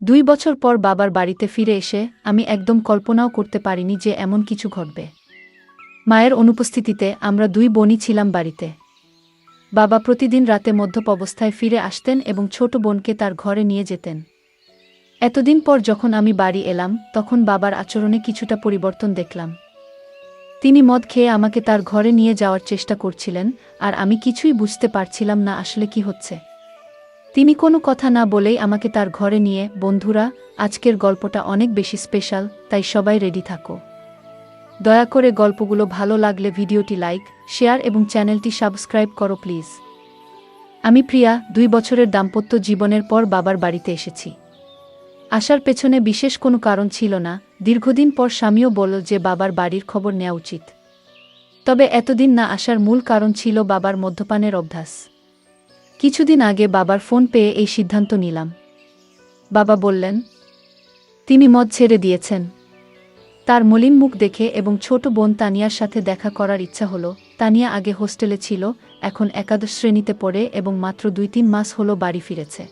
2 বছর পর বাবার বাড়িতে ফিরে এসে আমি একদম কল্পনাও করতে পারিনি যে এমন কিছু ঘটবে। মায়ের অনুপস্থিতিতে আমরা 2 বোনই ছিলাম বাড়িতে। বাবা প্রতিদিন রাতে মদ্যপ অবস্থায় ফিরে আসতেন এবং ছোট বোনকে তার ঘরে নিয়ে যেতেন। এতদিন পর যখন আমি বাড়ি এলাম তখন বাবার আচরণে কিছুটা পরিবর্তন দেখলাম। তিনি মদ খেয়ে আমাকে তার ঘরে নিয়ে যাওয়ার চেষ্টা করছিলেন, আর আমি কিছুই বুঝতে পারছিলাম না আসলে কি হচ্ছে। তিনি কোনো কথা না বলেই আমাকে তার ঘরে নিয়ে। বন্ধুরা, আজকের গল্পটা অনেক বেশি স্পেশাল, তাই সবাই রেডি থাকো। দয়া করে গল্পগুলো ভালো লাগলে ভিডিওটি লাইক, শেয়ার এবং চ্যানেলটি সাবস্ক্রাইব করো প্লিজ। আমি প্রিয়া, 2 বছরের দাম্পত্য জীবনের পর বাবার বাড়িতে এসেছি। আসার পেছনে বিশেষ কোনো কারণ ছিল না। দীর্ঘদিন পর স্বামীও বলল যে বাবার বাড়ির খবর নেওয়া উচিত। তবে এতদিন না আসার মূল কারণ ছিল বাবার মদ্যপানের অভ্যাস। কিছুদিন আগে বাবার ফোন পেয়ে এই সিদ্ধান্ত নিলাম। বাবা বললেন তিনি মদ ছেড়ে দিয়েছেন। তার মলিন মুখ দেখে এবং ছোট বোন তানিয়ার সাথে দেখা করার ইচ্ছা হলো। তানিয়া আগে হোস্টেলে ছিল, এখন একাদশ শ্রেণীতে পড়ে এবং মাত্র 2-3 মাস হলো বাড়ি ফিরেছে।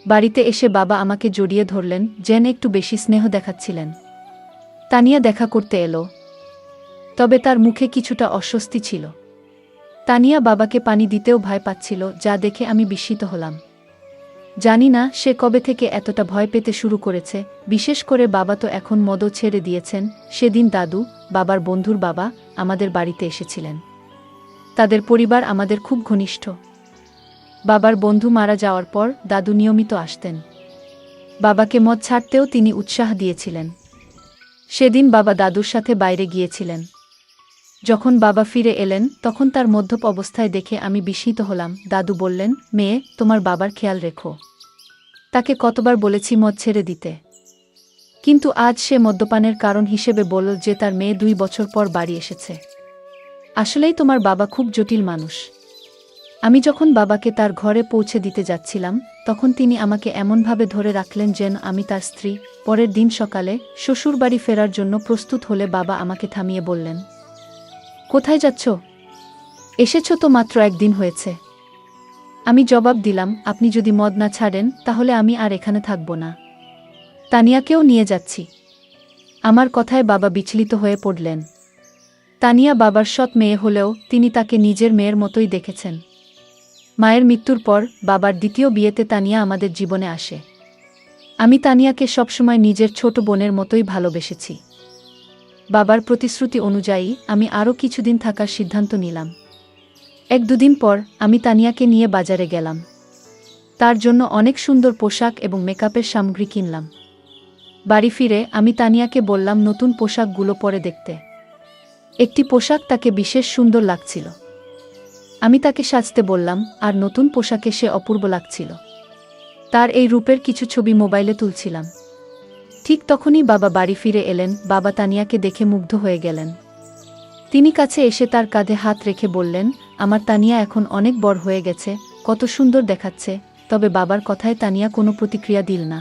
বাড়িতে এসে বাবা আমাকে জড়িয়ে ধরলেন, যেন একটু বেশি স্নেহ দেখাচ্ছিলেন। তানিয়া দেখা করতে এলো, তবে তার মুখে কিছুটা অস্বস্তি ছিল। তানিয়া বাবাকে পানি দিতেও ভয় পাচ্ছিল, যা দেখে আমি বিস্মিত হলাম। জানি না সে কবে থেকে এতটা ভয় পেতে শুরু করেছে। বিশেষ করে বাবা তো এখন মদও ছেড়ে দিয়েছেন। সেদিন দাদু, বাবার বন্ধুর বাবা, আমাদের বাড়িতে এসেছিলেন। তাদের পরিবার আমাদের খুব ঘনিষ্ঠ। বাবার বন্ধু মারা যাওয়ার পর দাদু নিয়মিত আসতেন। বাবাকে মদ ছাড়তেও তিনি উৎসাহ দিয়েছিলেন। সেদিন বাবা দাদুর সাথে বাইরে গিয়েছিলেন। যখন বাবা ফিরে এলেন তখন তার মদ্যপ অবস্থায় দেখে আমি বিস্মিত হলাম। দাদু বললেন, মেয়ে, তোমার বাবার খেয়াল রেখো। তাকে কতবার বলেছি মদ ছেড়ে দিতে, কিন্তু আজ সে মদ্যপানের কারণ হিসেবে বলল যে তার মেয়ে 2 বছর পর বাড়ি এসেছে। আসলেই তোমার বাবা খুব জটিল মানুষ। আমি যখন বাবাকে তার ঘরে পৌঁছে দিতে যাচ্ছিলাম তখন তিনি আমাকে এমনভাবে ধরে রাখলেন যেন আমি তার স্ত্রী। পরের দিন সকালে শ্বশুরবাড়ি ফেরার জন্য প্রস্তুত হলে বাবা আমাকে থামিয়ে বললেন, কোথায় যাচ্ছ? এসেছ তো মাত্র 1 দিন হয়েছে। আমি জবাব দিলাম, আপনি যদি মদ না ছাড়েন তাহলে আমি আর এখানে থাকব না। তানিয়াকেও নিয়ে যাচ্ছি। আমার কথায় বাবা বিচলিত হয়ে পড়লেন। তানিয়া বাবার সৎ মেয়ে হলেও তিনি তাকে নিজের মেয়ের মতোই দেখেছেন। মায়ের মৃত্যুর পর বাবার দ্বিতীয় বিয়েতে তানিয়া আমাদের জীবনে আসে। আমি তানিয়াকে সবসময় নিজের ছোট বোনের মতোই ভালোবেসেছি। বাবার প্রতিশ্রুতি অনুযায়ী আমি আরও কিছুদিন থাকার সিদ্ধান্ত নিলাম। 1-2 দিন পর আমি তানিয়াকে নিয়ে বাজারে গেলাম। তার জন্য অনেক সুন্দর পোশাক এবং মেকআপের সামগ্রী কিনলাম। বাড়ি ফিরে আমি তানিয়াকে বললাম নতুন পোশাকগুলো পরে দেখতে। একটি পোশাক তাকে বিশেষ সুন্দর লাগছিল। আমি তাকে সাজতে বললাম, আর নতুন পোশাকে সে অপূর্ব লাগছিল। তার এই রূপের কিছু ছবি মোবাইলে তুলছিলাম। ঠিক তখনই বাবা বাড়ি ফিরে এলেন। বাবা তানিয়াকে দেখে মুগ্ধ হয়ে গেলেন। তিনি কাছে এসে তার কাঁধে হাত রেখে বললেন, আমার তানিয়া এখন অনেক বড় হয়ে গেছে, কত সুন্দর দেখাচ্ছে। তবে বাবার কথায় তানিয়া কোনো প্রতিক্রিয়া দিল না।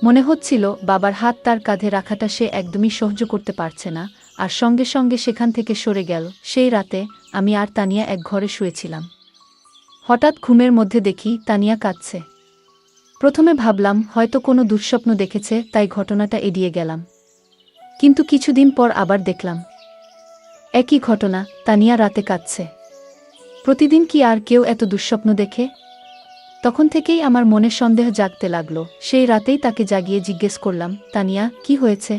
মনে হচ্ছিল বাবার হাত তার কাঁধে রাখাটা সে একদমই সহ্য করতে পারছে না, আর সঙ্গে সঙ্গে সেখান থেকে সরে গেল। সেই রাতে আমি আর তানিয়া এক ঘরে শুয়েছিলাম। হঠাৎ ঘুমের মধ্যে দেখি তানিয়া কাঁদছে। প্রথমে ভাবলাম হয়তো কোনো দুঃস্বপ্ন দেখেছে, তাই ঘটনাটা এড়িয়ে গেলাম। কিন্তু কিছুদিন পর আবার দেখলাম একই ঘটনা, তানিয়া রাতে কাঁদছে। প্রতিদিন কি আর কেউ এত দুঃস্বপ্ন দেখে? তখন থেকেই আমার মনে সন্দেহ জাগতে লাগলো। সেই রাতেই তাকে জাগিয়ে জিজ্ঞেস করলাম, তানিয়া, কি হয়েছে?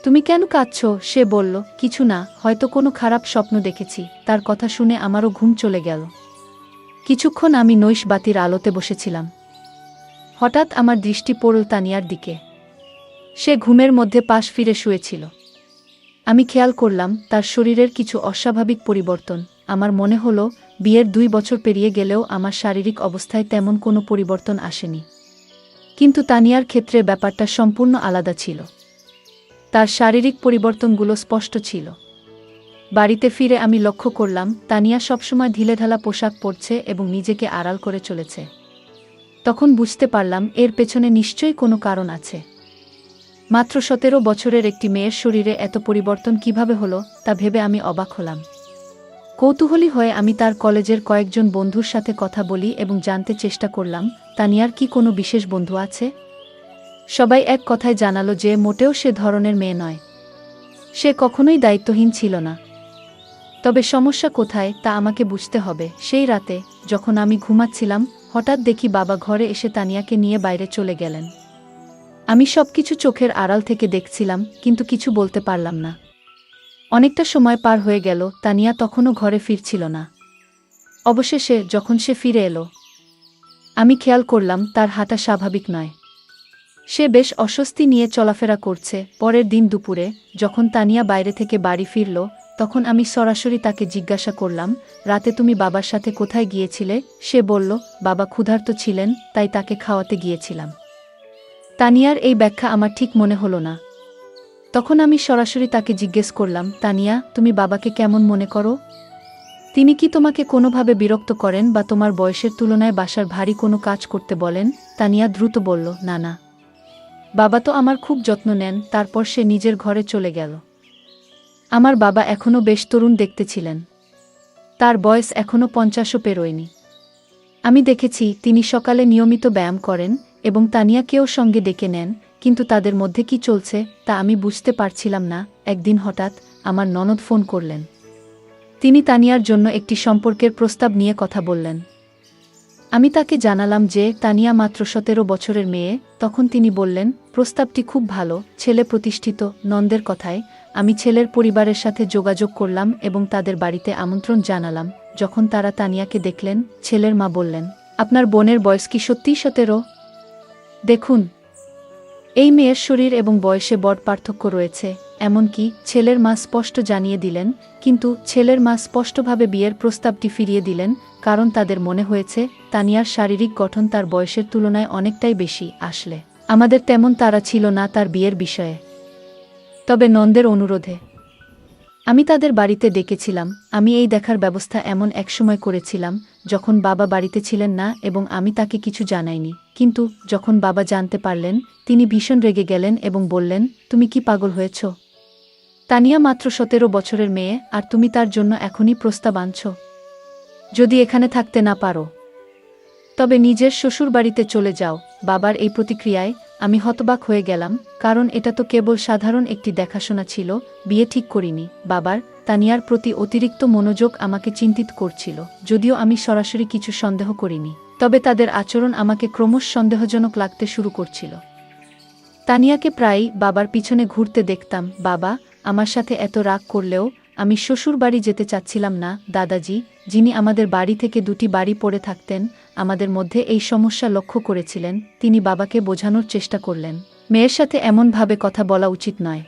তুমি কেন কাঁদছো? সে বলল, কিছু না, হয়তো কোনো খারাপ স্বপ্ন দেখেছি। তার কথা শুনে আমারও ঘুম চলে গেল। কিছুক্ষণ আমি নৈশ বাতির আলোতে বসেছিলাম। হঠাৎ আমার দৃষ্টি পড়ল তানিয়ার দিকে। সে ঘুমের মধ্যে পাশ ফিরে শুয়েছিল। আমি খেয়াল করলাম তার শরীরের কিছু অস্বাভাবিক পরিবর্তন। আমার মনে হলো বিয়ের 2 বছর পেরিয়ে গেলেও আমার শারীরিক অবস্থায় তেমন কোনো পরিবর্তন আসেনি। কিন্তু তানিয়ার ক্ষেত্রে ব্যাপারটা সম্পূর্ণ আলাদা ছিল। তার শারীরিক পরিবর্তনগুলো স্পষ্ট ছিল। বাড়িতে ফিরে আমি লক্ষ্য করলাম তানিয়া সবসময় ঢিলেঢালা পোশাক পরছে এবং নিজেকে আড়াল করে চলেছে। তখন বুঝতে পারলাম এর পেছনে নিশ্চয়ই কোনো কারণ আছে। মাত্র 17 বছরের একটি মেয়ের শরীরে এত পরিবর্তন কিভাবে হলো তা ভেবে আমি অবাক হলাম। কৌতূহলী হয়ে আমি তার কলেজের কয়েকজন বন্ধুর সাথে কথা বলি এবং জানতে চেষ্টা করলাম তানিয়ার কি কোনো বিশেষ বন্ধু আছে। সবাই এক কথায় জানালো যে মোটেও সে ধরনের মেয়ে নয়। সে কখনোই দায়িত্বহীন ছিল না। তবে সমস্যা কোথায় তা আমাকে বুঝতে হবে। সেই রাতে যখন আমি ঘুমাচ্ছিলাম, হঠাৎ দেখি বাবা ঘরে এসে তানিয়াকে নিয়ে বাইরে চলে গেলেন। আমি সবকিছু চোখের আড়াল থেকে দেখছিলাম, কিন্তু কিছু বলতে পারলাম না। অনেকটা সময় পার হয়ে গেল, তানিয়া তখনও ঘরে ফিরছিল না। অবশেষে যখন সে ফিরে এলো, আমি খেয়াল করলাম তার হাঁটা স্বাভাবিক নয়। সে বেশ অস্বস্তি নিয়ে চলাফেরা করছে। পরের দিন দুপুরে যখন তানিয়া বাইরে থেকে বাড়ি ফিরল, তখন আমি সরাসরি তাকে জিজ্ঞাসা করলাম, রাতে তুমি বাবার সাথে কোথায় গিয়েছিলে? সে বলল, বাবা ক্ষুধার্ত ছিলেন, তাই তাকে খাওয়াতে গিয়েছিলাম। তানিয়ার এই ব্যাখ্যা আমার ঠিক মনে হলো না। তখন আমি সরাসরি তাকে জিজ্ঞেস করলাম, তানিয়া, তুমি বাবাকে কেমন মনে করো? তিনি কি তোমাকে কোনোভাবে বিরক্ত করেন বা তোমার বয়সের তুলনায় বাসার ভারী কোনো কাজ করতে বলেন? তানিয়া দ্রুত বলল, না না, বাবা তো আমার খুব যত্ন নেন। তারপর সে নিজের ঘরে চলে গেল। আমার বাবা এখনও বেশ তরুণ দেখতে ছিলেন। তার বয়স এখনও 50ও পেরোয়নি। আমি দেখেছি তিনি সকালে নিয়মিত ব্যায়াম করেন এবং তানিয়াকেও সঙ্গে ডেকে নেন, কিন্তু তাদের মধ্যে কি চলছে তা আমি বুঝতে পারছিলাম না। একদিন হঠাৎ আমার ননদ ফোন করলেন। তিনি তানিয়ার জন্য একটি সম্পর্কের প্রস্তাব নিয়ে কথা বললেন। আমি তাকে জানালাম যে তানিয়া মাত্র 17 বছরের মেয়ে। তখন তিনি বললেন, প্রস্তাবটি খুব ভালো, ছেলে প্রতিষ্ঠিত। নন্দের কথায় আমি ছেলের পরিবারের সাথে যোগাযোগ করলাম এবং তাদের বাড়িতে আমন্ত্রণ জানালাম। যখন তারা তানিয়াকে দেখলেন, ছেলের মা বললেন, আপনার বোনের বয়স কি সত্যিই 17? দেখুন, এই মেয়ের শরীর এবং বয়সে বড় পার্থক্য রয়েছে। এমনকি ছেলের মা স্পষ্ট জানিয়ে দিলেন, কিন্তু ছেলের মা স্পষ্টভাবে বিয়ের প্রস্তাবটি ফিরিয়ে দিলেন, কারণ তাদের মনে হয়েছে তানিয়ার শারীরিক গঠন তার বয়সের তুলনায় অনেকটাই বেশি। আসলে আমাদের তেমন তাড়া ছিল না তার বিয়ের বিষয়ে। তবে নন্দের অনুরোধে আমি তাদের বাড়িতে ডেকেছিলাম। আমি এই দেখার ব্যবস্থা এমন এক সময় করেছিলাম যখন বাবা বাড়িতে ছিলেন না এবং আমি তাকে কিছু জানাইনি। কিন্তু যখন বাবা জানতে পারলেন, তিনি ভীষণ রেগে গেলেন এবং বললেন, তুমি কি পাগল হয়েছ? তানিয়া মাত্র 17 বছরের মেয়ে, আর তুমি তার জন্য এখনই প্রস্তাব আনছ? যদি এখানে থাকতে না পারো, তবে নিজের শ্বশুর বাড়িতে চলে যাও। বাবার এই প্রতিক্রিয়ায় আমি হতবাক হয়ে গেলাম, কারণ এটা তো কেবল সাধারণ একটি দেখাশোনা ছিল, বিয়ে ঠিক করিনি। বাবার তানিয়ার প্রতি অতিরিক্ত মনোযোগ আমাকে চিন্তিত করছিল। যদিও আমি সরাসরি কিছু সন্দেহ করিনি, তবে তাদের আচরণ আমাকে ক্রমশ সন্দেহজনক লাগতে শুরু করছিল। তানিয়াকে প্রায়ই বাবার পিছনে ঘুরতে দেখতাম। বাবা আমার সাথে এত রাগ করলেও আমি শ্বশুর বাড়ি যেতে চাচ্ছিলাম না। দাদাজি, যিনি আমাদের বাড়ি থেকে 2টি বাড়ি পড়ে থাকতেন, আমাদের মধ্যে এই সমস্যা লক্ষ্য করেছিলেন। তিনি বাবাকে বোঝানোর চেষ্টা করলেন, মেয়ের সাথে এমনভাবে কথা বলা উচিত নয়।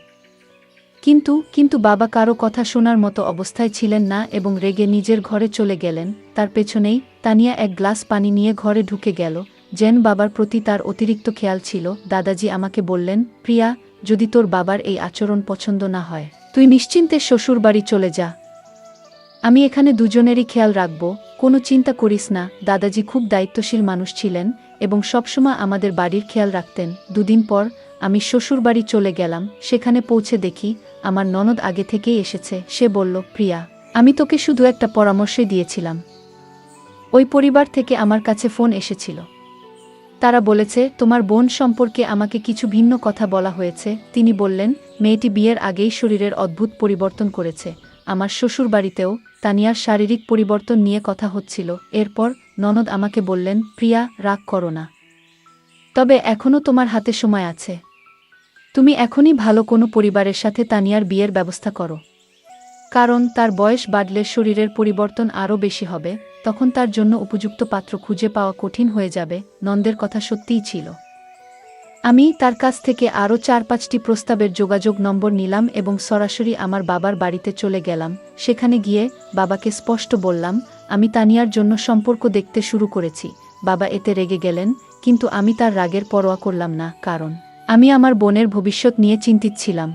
কিন্তু বাবা কারো কথা শোনার মতো অবস্থায় ছিলেন না এবং রেগে নিজের ঘরে চলে গেলেন। তার পেছনেই তানিয়া এক গ্লাস পানি নিয়ে ঘরে ঢুকে গেল, যেন বাবার প্রতি তার অতিরিক্ত খেয়াল ছিল। দাদাজি আমাকে বললেন, প্রিয়া, যদি তোর বাবার এই আচরণ পছন্দ না হয়, তুই নিশ্চিন্তে শ্বশুর বাড়ি চলে যা। আমি এখানে দুজনেরই খেয়াল রাখব, কোনো চিন্তা করিস না। দাদাজি খুব দায়িত্বশীল মানুষ ছিলেন এবং সবসময় আমাদের বাড়ির খেয়াল রাখতেন। 2 দিন পর আমি শ্বশুর বাড়ি চলে গেলাম। সেখানে পৌঁছে দেখি আমার ননদ আগে থেকেই এসেছে। সে বলল, প্রিয়া, আমি তোকে শুধু একটা পরামর্শই দিয়েছিলাম। ওই পরিবার থেকে আমার কাছে ফোন এসেছিল। তারা বলেছে তোমার বোন সম্পর্কে আমাকে কিছু ভিন্ন কথা বলা হয়েছে। তিনি বললেন, মেয়েটি বিয়ের আগেই শরীরের অদ্ভুত পরিবর্তন করেছে। আমার শ্বশুর বাড়িতেও তানিয়ার শারীরিক পরিবর্তন নিয়ে কথা হচ্ছিল। এরপর ননদ আমাকে বললেন, প্রিয়া, রাগ করো না, তবে এখনও তোমার হাতে সময় আছে। তুমি এখনই ভালো কোনো পরিবারের সাথে তানিয়ার বিয়ের ব্যবস্থা করো, কারণ তার বয়স বাড়লে শরীরের পরিবর্তন আরও বেশি হবে। তখন তার জন্য উপযুক্ত পাত্র খুঁজে পাওয়া কঠিন হয়ে যাবে। নন্দের কথা সত্যিই ছিল। আমি তার কাছ থেকে আরও 4-5টি প্রস্তাবের যোগাযোগ নম্বর নিলাম এবং সরাসরি আমার বাবার বাড়িতে চলে গেলাম। সেখানে গিয়ে বাবাকে স্পষ্ট বললাম, আমি তানিয়ার জন্য সম্পর্ক দেখতে শুরু করেছি। বাবা এতে রেগে গেলেন, কিন্তু আমি তার রাগের পরোয়া করলাম না, কারণ আমি আমার বোনের ভবিষ্যৎ নিয়ে চিন্তিত ছিলাম।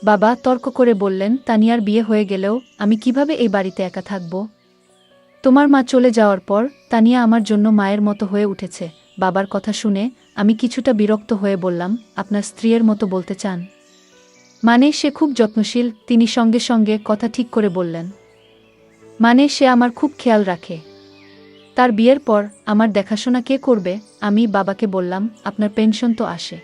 বাবা তর্ক করে বললেন, তানিয়ার বিয়ে হয়ে গেলেও আমি কিভাবে এই বাড়িতে একা থাকব? তোমার মা চলে যাওয়ার পর তানিয়া আমার জন্য মায়ের মতো হয়ে উঠেছে। বাবার কথা শুনে আমি কিছুটা বিরক্ত হয়ে বললাম, আপনার স্ত্রীর মতো বলতে চান? মানে সে খুব যত্নশীল। তিনি সঙ্গে সঙ্গে কথা ঠিক করে বললেন, মানে সে আমার খুব খেয়াল রাখে। তার বিয়ের পর আমার দেখাশোনা কে করবে? আমি বাবাকে বললাম, আপনার পেনশন তো আসে,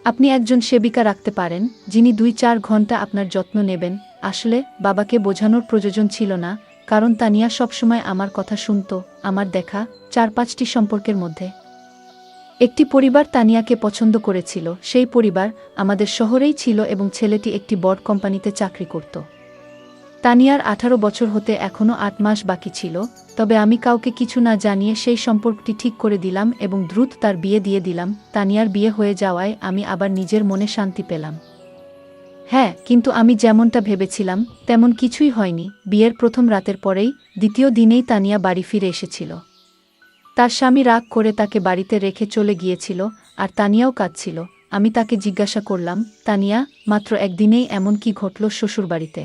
আপনি একজন সেবিকা রাখতে পারেন যিনি 2-4 ঘন্টা আপনার যত্ন নেবেন। আসলে বাবাকে বোঝানোর প্রয়োজন ছিল না, কারণ তানিয়া সবসময় আমার কথা শুনত। আমার দেখা 4-5টি সম্পর্কের মধ্যে একটি পরিবার তানিয়াকে পছন্দ করেছিল। সেই পরিবার আমাদের শহরেই ছিল এবং ছেলেটি একটি বড় কোম্পানিতে চাকরি করত। তানিয়ার 18 বছর হতে এখনও 8 মাস বাকি ছিল, তবে আমি কাউকে কিছু না জানিয়ে সেই সম্পর্কটি ঠিক করে দিলাম এবং দ্রুত তার বিয়ে দিয়ে দিলাম। তানিয়ার বিয়ে হয়ে যাওয়ায় আমি আবার নিজের মনে শান্তি পেলাম। হ্যাঁ, কিন্তু আমি যেমনটা ভেবেছিলাম তেমন কিছুই হয়নি। বিয়ের প্রথম রাতের পরেই দ্বিতীয় দিনেই তানিয়া বাড়ি ফিরে এসেছিল। তার স্বামী রাগ করে তাকে বাড়িতে রেখে চলে গিয়েছিল, আর তানিয়াও কাঁদছিল। আমি তাকে জিজ্ঞাসা করলাম, তানিয়া, মাত্র একদিনেই এমন কি ঘটল শ্বশুরবাড়িতে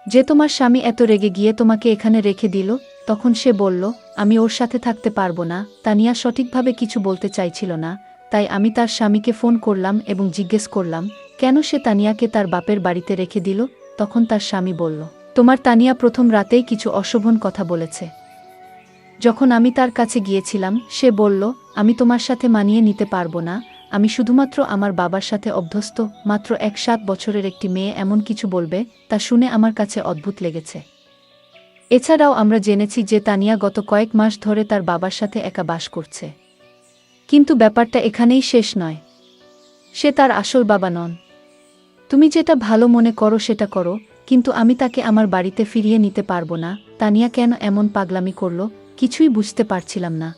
যে তোমার স্বামী এত রেগে গিয়ে তোমাকে এখানে রেখে দিল? তখন সে বলল, আমি ওর সাথে থাকতে পারবো না। তানিয়া সঠিকভাবে কিছু বলতে চাইছিল না, তাই আমি তার স্বামীকে ফোন করলাম এবং জিজ্ঞেস করলাম কেন সে তানিয়াকে তার বাপের বাড়িতে রেখে দিল। তখন তার স্বামী বলল, তোমার তানিয়া প্রথম রাতেই কিছু অশোভন কথা বলেছে। যখন আমি তার কাছে গিয়েছিলাম সে বলল, আমি তোমার সাথে মানিয়ে নিতে পারবো না, আমি শুধুমাত্র আমার বাবার সাথে অভ্যস্ত। মাত্র 7 বছরের একটি মেয়ে এমন কিছু বলবে, তা শুনে আমার কাছে অদ্ভুত লেগেছে। এছাড়াও আমরা জেনেছি যে তানিয়া গত কয়েক মাস ধরে তার বাবার সাথে একা বাস করছে। কিন্তু ব্যাপারটা এখানেই শেষ নয়। সে তার আসল বাবা নন। তুমি যেটা ভালো মনে করো সেটা করো, কিন্তু আমি তাকে আমার বাড়িতে ফিরিয়ে নিতে পারবো না। তানিয়া কেন এমন পাগলামি করল কিছুই বুঝতে পারছিলাম না।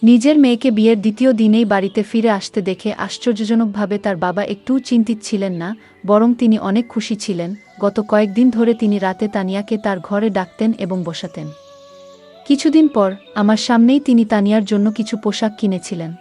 নিজের মেয়েকে বিয়ের দ্বিতীয় দিনেই বাড়িতে ফিরে আসতে দেখে আশ্চর্যজনকভাবে তার বাবা একটুও চিন্তিত ছিলেন না, বরং তিনি অনেক খুশি ছিলেন। গত কয়েকদিন ধরে তিনি রাতে তানিয়াকে তার ঘরে ডাকতেন এবং বসাতেন। কিছুদিন পর আমার সামনেই তিনি তানিয়ার জন্য কিছু পোশাক কিনেছিলেন,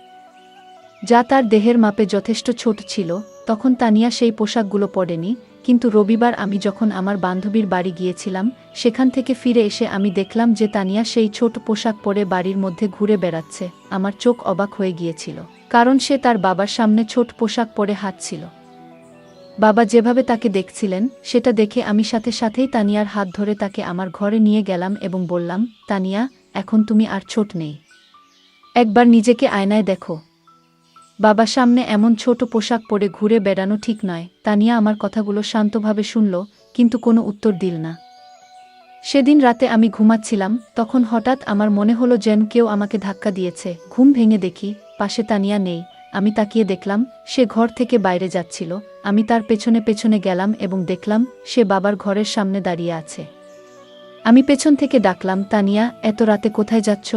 যা তার দেহের মাপে যথেষ্ট ছোট ছিল। তখন তানিয়া সেই পোশাকগুলো পরেনি, কিন্তু রবিবার আমি যখন আমার বান্ধবীর বাড়ি গিয়েছিলাম সেখান থেকে ফিরে এসে আমি দেখলাম যে তানিয়া সেই ছোট পোশাক পরে বাড়ির মধ্যে ঘুরে বেড়াচ্ছে। আমার চোখ অবাক হয়ে গিয়েছিল, কারণ সে তার বাবার সামনে ছোট পোশাক পরে হাঁটছিল। বাবা যেভাবে তাকে দেখছিলেন সেটা দেখে আমি সাথে সাথেই তানিয়ার হাত ধরে তাকে আমার ঘরে নিয়ে গেলাম এবং বললাম, তানিয়া, এখন তুমি আর ছোট নেই, একবার নিজেকে আয়নায় দেখো। বাবার সামনে এমন ছোট পোশাক পরে ঘুরে বেড়ানো ঠিক নয়। তানিয়া আমার কথাগুলো শান্তভাবে শুনল, কিন্তু কোনো উত্তর দিল না। সেদিন রাতে আমি ঘুমাচ্ছিলাম, তখন হঠাৎ আমার মনে হলো যেন কেউ আমাকে ধাক্কা দিয়েছে। ঘুম ভেঙে দেখি পাশে তানিয়া নেই। আমি তাকিয়ে দেখলাম সে ঘর থেকে বাইরে যাচ্ছিল। আমি তার পেছনে পেছনে গেলাম এবং দেখলাম সে বাবার ঘরের সামনে দাঁড়িয়ে আছে। আমি পেছন থেকে ডাকলাম, তানিয়া, এত রাতে কোথায় যাচ্ছ?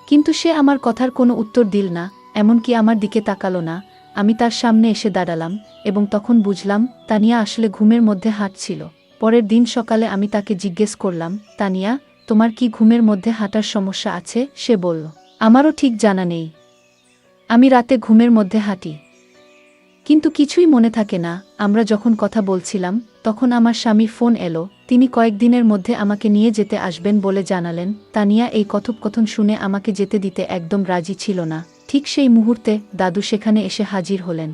কিন্তু সে আমার কথার কোনো উত্তর দিল না, এমনকি আমার দিকে তাকালো না। আমি তার সামনে এসে দাঁড়ালাম এবং তখন বুঝলাম তানিয়া আসলে ঘুমের মধ্যে হাঁটছিল। পরের দিন সকালে আমি তাকে জিজ্ঞেস করলাম, তানিয়া, তোমার কি ঘুমের মধ্যে হাঁটার সমস্যা আছে? সে বলল, আমারও ঠিক জানা নেই, আমি রাতে ঘুমের মধ্যে হাঁটি, কিন্তু কিছুই মনে থাকে না। আমরা যখন কথা বলছিলাম তখন আমার স্বামীর ফোন এলো। তিনি কয়েকদিনের মধ্যে আমাকে নিয়ে যেতে আসবেন বলে জানালেন। তানিয়া এই কথোপকথন শুনে আমাকে যেতে দিতে একদম রাজি ছিল না। ঠিক সেই মুহূর্তে দাদু সেখানে এসে হাজির হলেন।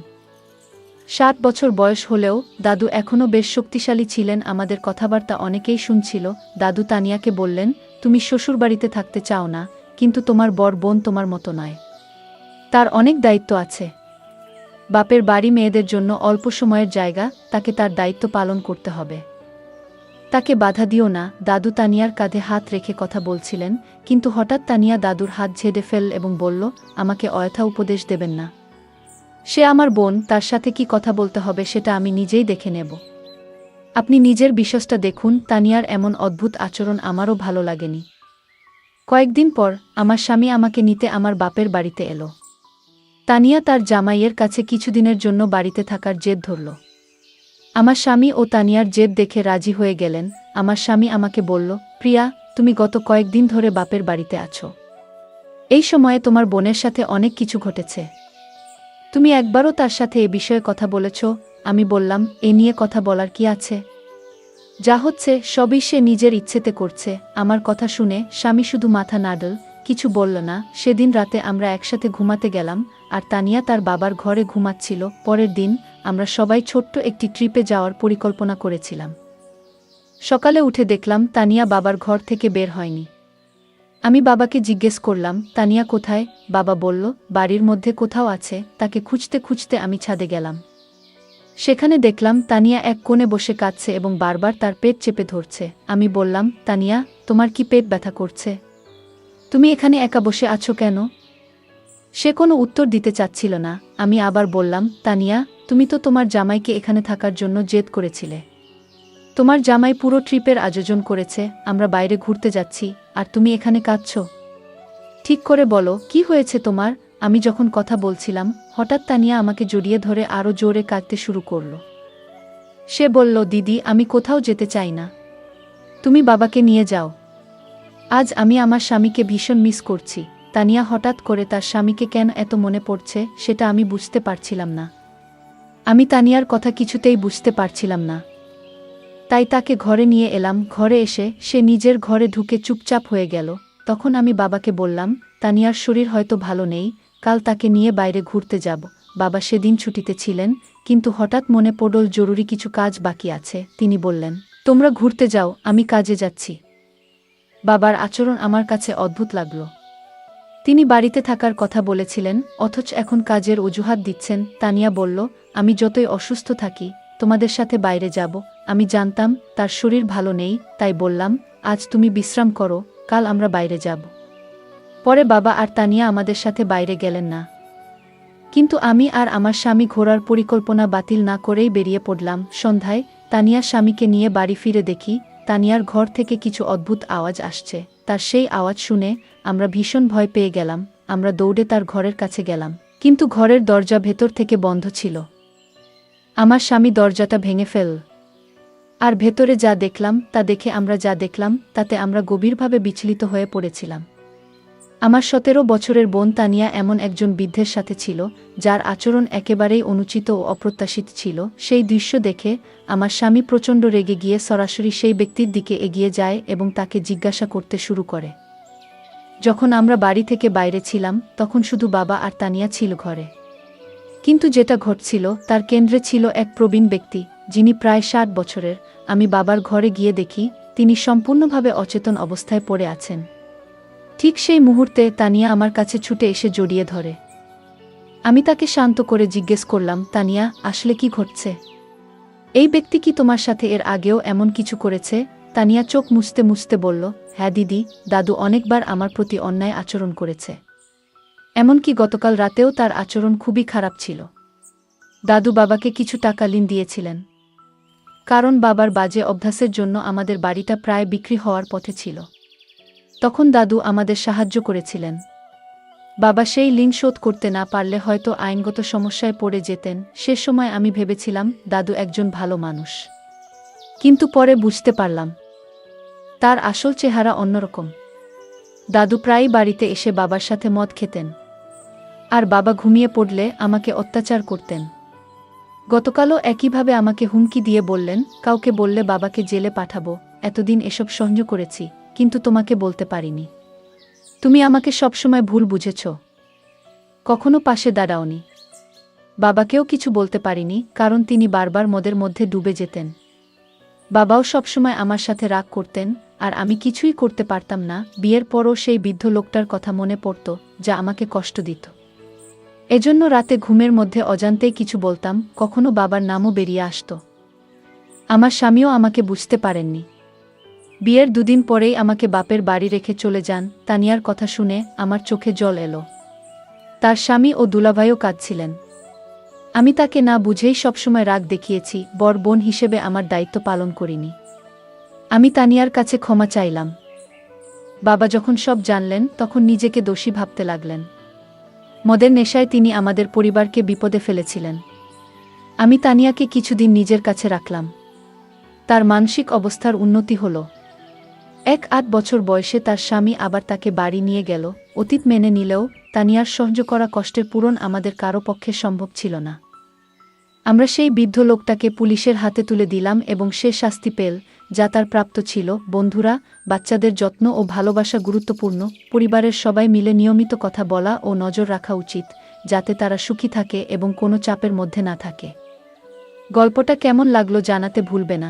7 বছর বয়স হলেও দাদু এখনও বেশ শক্তিশালী ছিলেন। আমাদের কথাবার্তা অনেকেই শুনছিল। দাদু তানিয়াকে বললেন, তুমি শ্বশুরবাড়িতে থাকতে চাও না, কিন্তু তোমার বড় বোন তোমার মতো নয়, তার অনেক দায়িত্ব আছে। বাপের বাড়ি মেয়েদের জন্য অল্প সময়ের জায়গা, তাকে তার দায়িত্ব পালন করতে হবে। তাকে বাধা দিও না। দাদু তানিয়ার কাঁধে হাত রেখে কথা বলছিলেন, কিন্তু হঠাৎ তানিয়া দাদুর হাত ঝেড়ে ফেল এবং বলল, আমাকে অযথা উপদেশ দেবেন না। সে আমার বোন, তার সাথে কি কথা বলতে হবে সেটা আমি নিজেই দেখে নেব। আপনি নিজের বিশ্বাসটা দেখুন। তানিয়ার এমন অদ্ভুত আচরণ আমারও ভালো লাগেনি। কয়েকদিন পর আমার স্বামী আমাকে নিতে আমার বাপের বাড়িতে এলো। তানিয়া তার জামাইয়ের কাছে কিছুদিনের জন্য বাড়িতে থাকার জেদ ধরল। আমার স্বামী ও তানিয়ার জেদ দেখে রাজি হয়ে গেলেন। আমার স্বামী আমাকে বলল, প্রিয়া, তুমি গত কয়েকদিন ধরে বাপের বাড়িতে আছো। এই সময়ে তোমার বোনের সাথে অনেক কিছু ঘটেছে। তুমি একবারও তার সাথে এ বিষয়ে কথা বলেছ? আমি বললাম, এ নিয়ে কথা বলার কি আছে? যা হচ্ছে সবই সে নিজের ইচ্ছেতে করছে। আমার কথা শুনে স্বামী শুধু মাথা নাড়ল, কিছু বলল না। সেদিন রাতে আমরা একসাথে ঘুমাতে গেলাম, আর তানিয়া তার বাবার ঘরে ঘুমাচ্ছিল। পরের দিন আমরা সবাই ছোট্ট একটি ট্রিপে যাওয়ার পরিকল্পনা করেছিলাম। সকালে উঠে দেখলাম তানিয়া বাবার ঘর থেকে বের হয়নি। আমি বাবাকে জিজ্ঞেস করলাম, তানিয়া কোথায়? বাবা বলল, বাড়ির মধ্যে কোথাও আছে। তাকে খুঁজতে খুঁজতে আমি ছাদে গেলাম। সেখানে দেখলাম তানিয়া এক কোণে বসে কাঁদছে এবং বারবার তার পেট চেপে ধরছে। আমি বললাম, তানিয়া, তোমার কি পেট ব্যথা করছে? তুমি এখানে একা বসে আছো কেন? সে কোনো উত্তর দিতে চাচ্ছিল না। আমি আবার বললাম, তানিয়া, তুমি তো তোমার জামাইকে এখানে থাকার জন্য জেদ করেছিলে। তোমার জামাই পুরো ট্রিপের আয়োজন করেছে, আমরা বাইরে ঘুরতে যাচ্ছি, আর তুমি এখানে কাঁদছো। ঠিক করে বলো, কি হয়েছে তোমার? আমি যখন কথা বলছিলাম, হঠাৎ তানিয়া আমাকে জড়িয়ে ধরে আরও জোরে কাঁদতে শুরু করল। সে বলল, দিদি, আমি কোথাও যেতে চাই না। তুমি বাবাকে নিয়ে যাও। আজ আমি আমার স্বামীকে ভীষণ মিস করছি। তানিয়া হঠাৎ করে তার স্বামীকে কেন এত মনে পড়ছে সেটা আমি বুঝতে পারছিলাম না। আমি তানিয়ার কথা কিছুতেই বুঝতে পারছিলাম না। তাই তাকে ঘরে নিয়ে এলাম। ঘরে এসে সে নিজের ঘরে ঢুকে চুপচাপ হয়ে গেল। তখন আমি বাবাকে বললাম, তানিয়ার শরীর হয়তো ভালো নেই, কাল তাকে নিয়ে বাইরে ঘুরতে যাব। বাবা সেদিন ছুটিতে ছিলেন, কিন্তু হঠাৎ মনে পড়ল জরুরি কিছু কাজ বাকি আছে। তিনি বললেন, তোমরা ঘুরতে যাও, আমি কাজে যাচ্ছি। বাবার আচরণ আমার কাছে অদ্ভুত লাগল। তিনি বাড়িতে থাকার কথা বলেছিলেন, অথচ এখন কাজের অজুহাত দিচ্ছেন। তানিয়া বলল, আমি যতই অসুস্থ থাকি, তোমাদের সাথে বাইরে যাব। আমি জানতাম তার শরীর ভালো নেই, তাই বললাম, আজ তুমি বিশ্রাম করো, কাল আমরা বাইরে যাব। পরে বাবা আর তানিয়া আমাদের সাথে বাইরে গেলেন না। কিন্তু আমি আর আমার স্বামী ঘোরার পরিকল্পনা বাতিল না করেই বেরিয়ে পড়লাম। সন্ধ্যায় তানিয়ার স্বামীকে নিয়ে বাড়ি ফিরে দেখি তানিয়ার ঘর থেকে কিছু অদ্ভুত আওয়াজ আসছে। তার সেই আওয়াজ শুনে আমরা ভীষণ ভয় পেয়ে গেলাম। আমরা দৌড়ে তার ঘরের কাছে গেলাম, কিন্তু ঘরের দরজা ভেতর থেকে বন্ধ ছিল। আমার স্বামী দরজাটা ভেঙে ফেল। আর ভেতরে যা দেখলাম তা দেখে আমরা যা দেখলাম তাতে আমরা গভীরভাবে বিচলিত হয়ে পড়েছিলাম। আমার 17 বছরের বোন তানিয়া এমন একজন বৃদ্ধের সাথে ছিল, যার আচরণ একেবারেই অনুচিত ও অপ্রত্যাশিত ছিল। সেই দৃশ্য দেখে আমার স্বামী প্রচণ্ড রেগে গিয়ে সরাসরি সেই ব্যক্তির দিকে এগিয়ে যায় এবং তাকে জিজ্ঞাসা করতে শুরু করে। যখন আমরা বাড়ি থেকে বাইরে ছিলাম, তখন শুধু বাবা আর তানিয়া ছিল ঘরে। কিন্তু যেটা ঘটছিল তার কেন্দ্রে ছিল এক প্রবীণ ব্যক্তি, যিনি প্রায় 60 বছরের। আমি বাবার ঘরে গিয়ে দেখি তিনি সম্পূর্ণভাবে অচেতন অবস্থায় পড়ে আছেন। ঠিক সেই মুহূর্তে তানিয়া আমার কাছে ছুটে এসে জড়িয়ে ধরে। আমি তাকে শান্ত করে জিজ্ঞেস করলাম, তানিয়া, আসলে কি ঘটছে? এই ব্যক্তি কি তোমার সাথে এর আগেও এমন কিছু করেছে? তানিয়া চোখ মুছতে মুছতে বলল, হ্যাঁ দিদি, দাদু অনেকবার আমার প্রতি অন্যায় আচরণ করেছে। এমনকি গতকাল রাতেও তার আচরণ খুবই খারাপ ছিল। দাদু বাবাকে কিছু টাকা ঋণ দিয়েছিলেন, কারণ বাবার বাজে অভ্যাসের জন্য আমাদের বাড়িটা প্রায় বিক্রি হওয়ার পথে ছিল। তখন দাদু আমাদের সাহায্য করেছিলেন। বাবা সেই ঋণ শোধ করতে না পারলে হয়তো আইনগত সমস্যায় পড়ে যেতেন। সে সময় আমি ভেবেছিলাম দাদু একজন ভালো মানুষ, কিন্তু পরে বুঝতে পারলাম তার আসল চেহারা অন্যরকম। দাদু প্রায়ই বাড়িতে এসে বাবার সাথে মদ খেতেন, আর বাবা ঘুমিয়ে পড়লে আমাকে অত্যাচার করতেন। গতকালও একইভাবে আমাকে হুমকি দিয়ে বললেন, কাউকে বললে বাবাকে জেলে পাঠাবো। এতদিন এসব সহ্য করেছি, কিন্তু তোমাকে বলতে পারিনি। তুমি আমাকে সবসময় ভুল বুঝেছ, কখনো পাশে দাঁড়াওনি। বাবাকেও কিছু বলতে পারিনি, কারণ তিনি বারবার মদের মধ্যে ডুবে যেতেন। বাবাও সবসময় আমার সাথে রাগ করতেন, আর আমি কিছুই করতে পারতাম না। বিয়ের পরও সেই বৃদ্ধ লোকটার কথা মনে পড়ত, যা আমাকে কষ্ট দিত। এজন্য রাতে ঘুমের মধ্যে অজান্তেই কিছু বলতাম, কখনো বাবার নামও বেরিয়ে আসত। আমার স্বামীও আমাকে বুঝতে পারেননি। বিয়ের 2 দিন পরেই আমাকে বাপের বাড়ি রেখে চলে যান। তানিয়ার কথা শুনে আমার চোখে জল এলো। তার স্বামী ও দুলাভাইও কাঁদছিলেন। আমি তাকে না বুঝেই সবসময় রাগ দেখিয়েছি, বড় বোন হিসেবে আমার দায়িত্ব পালন করিনি। আমি তানিয়ার কাছে ক্ষমা চাইলাম। বাবা যখন সব জানলেন, তখন নিজেকে দোষী ভাবতে লাগলেন। মদের নেশায় তিনি আমাদের পরিবারকে বিপদে ফেলেছিলেন। আমি তানিয়াকে কিছুদিন নিজের কাছে রাখলাম। তার মানসিক অবস্থার উন্নতি হল। 8 বছর বয়সে তার স্বামী আবার তাকে বাড়ি নিয়ে গেল। অতীত মেনে নিলেও তানিয়ার সহ্য করা কষ্টের পূরণ আমাদের কারো পক্ষে সম্ভব ছিল না। আমরা সেই বৃদ্ধ লোকটাকে পুলিশের হাতে তুলে দিলাম এবং সে শাস্তি পেল, যা তার প্রাপ্ত ছিল। বন্ধুরা, বাচ্চাদের যত্ন ও ভালোবাসা গুরুত্বপূর্ণ। পরিবারের সবাই মিলে নিয়মিত কথা বলা ও নজর রাখা উচিত, যাতে তারা সুখী থাকে এবং কোনো চাপের মধ্যে না থাকে। গল্পটা কেমন লাগলো জানাতে ভুলবে না।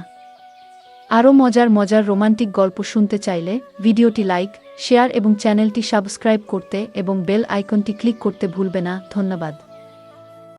আরও মজার মজার রোমান্টিক গল্প শুনতে চাইলে ভিডিওটি লাইক, শেয়ার এবং চ্যানেলটি সাবস্ক্রাইব করতে এবং বেল আইকনটি ক্লিক করতে ভুলবে না। ধন্যবাদ।